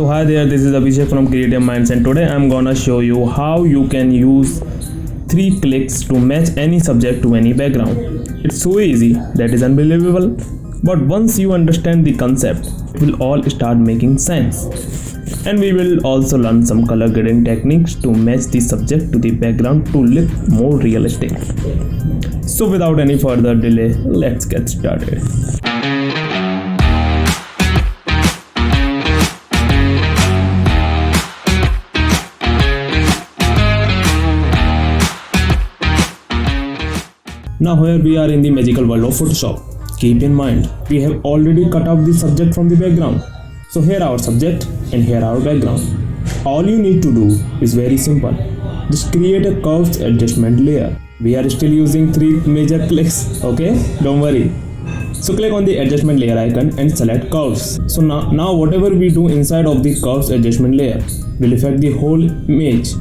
So hi there, this is Abhishek from Creative Minds, and today I'm gonna show you how you can use 3 clicks to match any subject to any background. It's so easy that is unbelievable, but once you understand the concept, it will all start making sense. And we will also learn some color grading techniques to match the subject to the background to look more realistic. So without any further delay, let's get started. Now here we are in the magical world of Photoshop. Keep in mind, we have already cut out the subject from the background. So here our subject and here our background. All you need to do is very simple. Just create a curves adjustment layer. We are still using 3 major clicks, okay? Don't worry. So click on the adjustment layer icon and select curves. So now whatever we do inside of the curves adjustment layer will affect the whole image.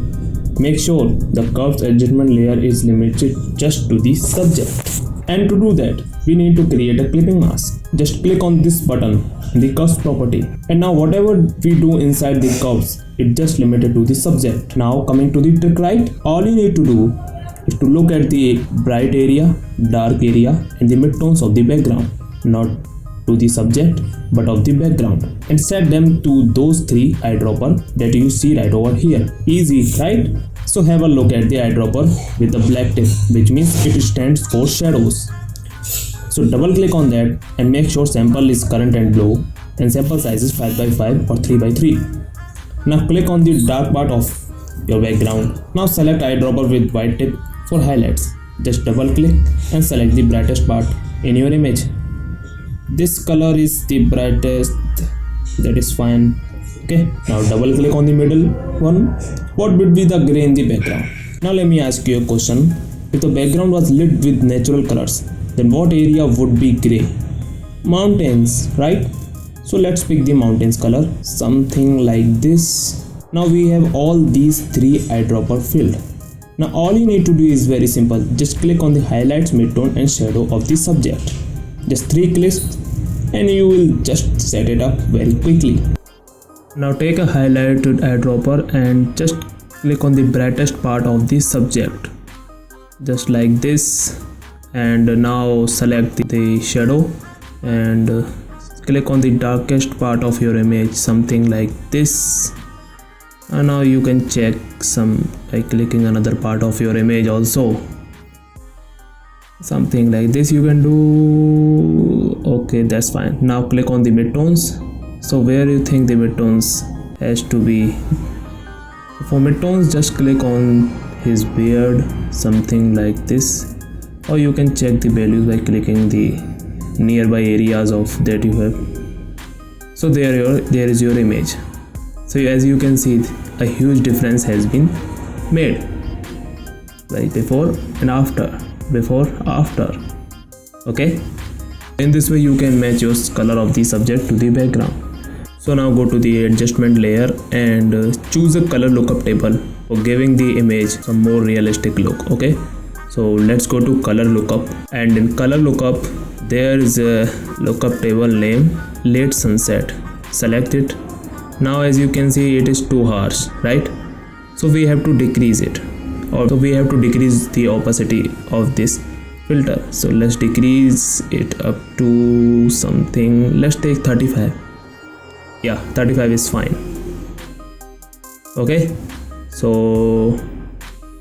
Make sure the curves adjustment layer is limited just to the subject. And to do that, we need to create a clipping mask. Just click on this button in the curves property. And now whatever we do inside the curves, it's just limited to the subject. Now coming to the trick right, all you need to do is to look at the bright area, dark area and the midtones of the background. Not to the subject but of the background, and set them to those 3 eyedropper that you see right over here. Easy, right? So have a look at the eyedropper with the black tip, which means it stands for shadows. So double click on that and make sure sample is current and low and sample size is 5x5 or 3x3. Now click on the dark part of your background. Now select eyedropper with white tip for highlights. Just double click and select the brightest part in your image. This color is the brightest, that is fine. Okay, now double click on the middle one. What would be the gray in the background? Now let me ask you a question. If the background was lit with natural colors, then what area would be gray? Mountains, right? So let's pick the mountains color, something like this. Now we have all these 3 eyedropper filled. Now all you need to do is very simple. Just click on the highlights, midtone and shadow of the subject. Just 3 clicks and you will just set it up very quickly. Now take a highlighted eyedropper and just click on the brightest part of the subject, just like this, and now select the shadow and click on the darkest part of your image, something like this. And now you can check some by clicking another part of your image also, something like this you can do. Okay, that's fine. Now click on the midtones. So where you think the midtones has to be. For midtones, just click on his beard, something like this, or you can check the values by clicking the nearby areas of that you have. So there is your image. So as you can see, a huge difference has been made, like before and after. Okay, in this way you can match your color of the subject to the background. So now go to the adjustment layer and choose a color lookup table for giving the image some more realistic look. Okay, so let's go to color lookup, and in color lookup there is a lookup table name late sunset. Select it. Now as you can see, it is too harsh, right? So we have to decrease it, or so we have to decrease the opacity of this filter. So let's decrease it up to something, let's take 35. Yeah, 35 is fine. Okay, so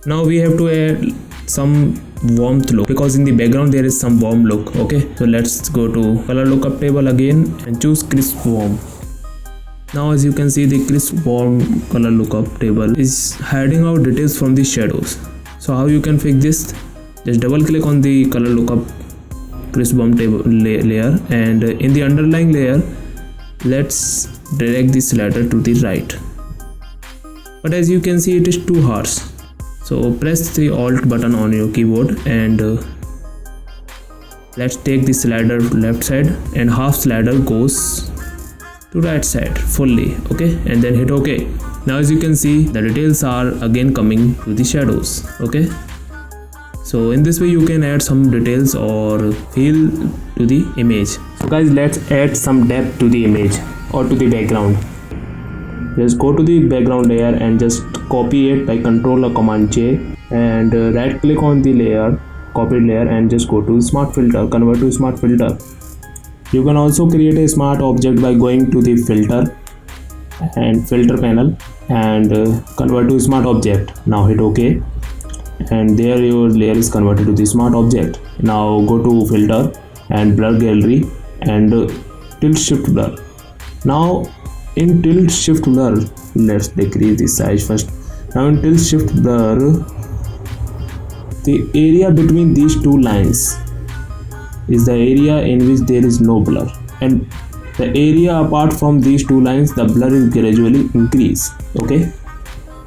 now we have to add some warmth look, because in the background there is some warm look. Okay, so let's go to color lookup table again and choose crisp warm. Now as you can see, the crisp warm color lookup table is hiding out details from the shadows. So how you can fix this? Just double click on the color lookup crisp warm table layer, and in the underlying layer let's drag the slider to the right. But as you can see, it is too harsh. So press the Alt button on your keyboard and let's take the slider left side and half slider goes to right side fully. Okay, and then hit OK. Now as you can see, the details are again coming to the shadows. Okay, so in this way you can add some details or feel to the image. So guys, let's add some depth to the image or to the background. just go to the background layer and just copy it by Ctrl or Command J, and right click on the layer, copied layer, and just go to smart filter, convert to smart filter. You can also create a smart object by going to the filter and filter panel and convert to smart object. Now hit OK, and there your layer is converted to the smart object. Now go to filter and blur gallery and tilt shift blur. Now in tilt shift blur, let's decrease the size first. Now in tilt shift blur, the area between these two lines is the area in which there is no blur, and the area apart from these two lines, the blur is gradually increase. Okay,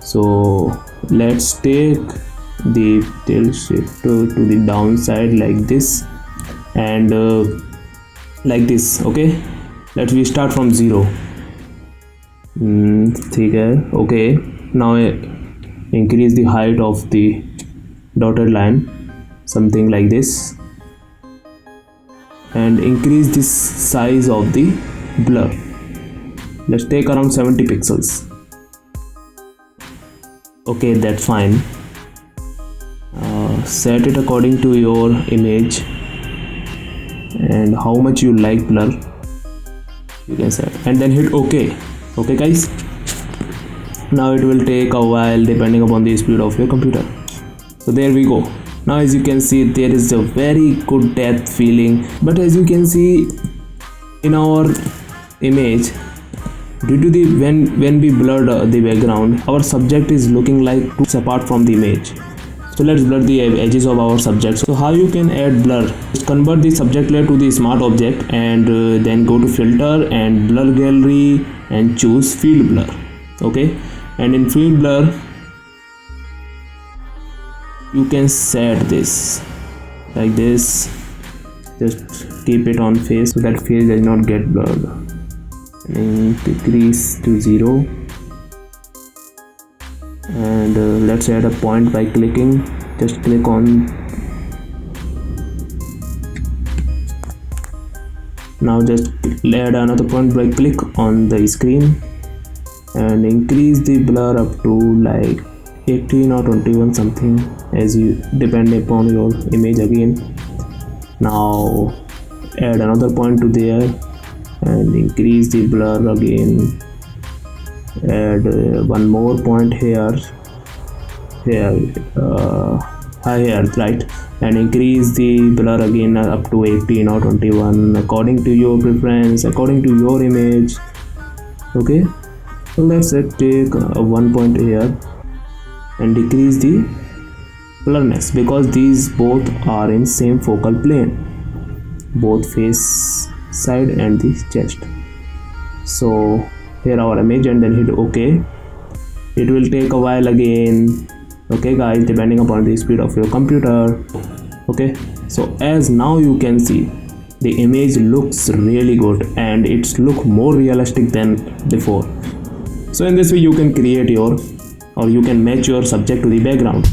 so let's take the tilt shift to the downside like this and like this. Okay, let's we start from 0. Okay, now increase the height of the dotted line, something like this, and increase the size of the blur. Let's take around 70 pixels. Okay, that's fine. Set it according to your image and how much you like blur, you can set, and then hit OK. Okay guys, now it will take a while depending upon the speed of your computer. So there we go. Now as you can see, there is a very good depth feeling, but as you can see in our image, due to the when we blurred the background, our subject is looking like two apart from the image. So let's blur the edges of our subject. So how you can add blur? Just convert the subject layer to the smart object and then go to filter and blur gallery and choose field blur. Okay, and in field blur you can set this like this. Just keep it on face so that face does not get blurred, and decrease to 0. And let's add a point by clicking. Just click on. Now just add another point by click on the screen and increase the blur up to like 18 or 21 something, as you depend upon your image again. Now add another point to there and increase the blur again. Add one more point here, right, and increase the blur again up to 18 or 21 according to your preference, according to your image. Okay, so let's take one point here and decrease the blurriness, because these both are in same focal plane, both face side and the chest. So here our image, and then hit OK. It will take a while again. Okay guys, depending upon the speed of your computer. Okay, so as now you can see, the image looks really good and it's look more realistic than before. So in this way you can create your, or you can match your subject to the background.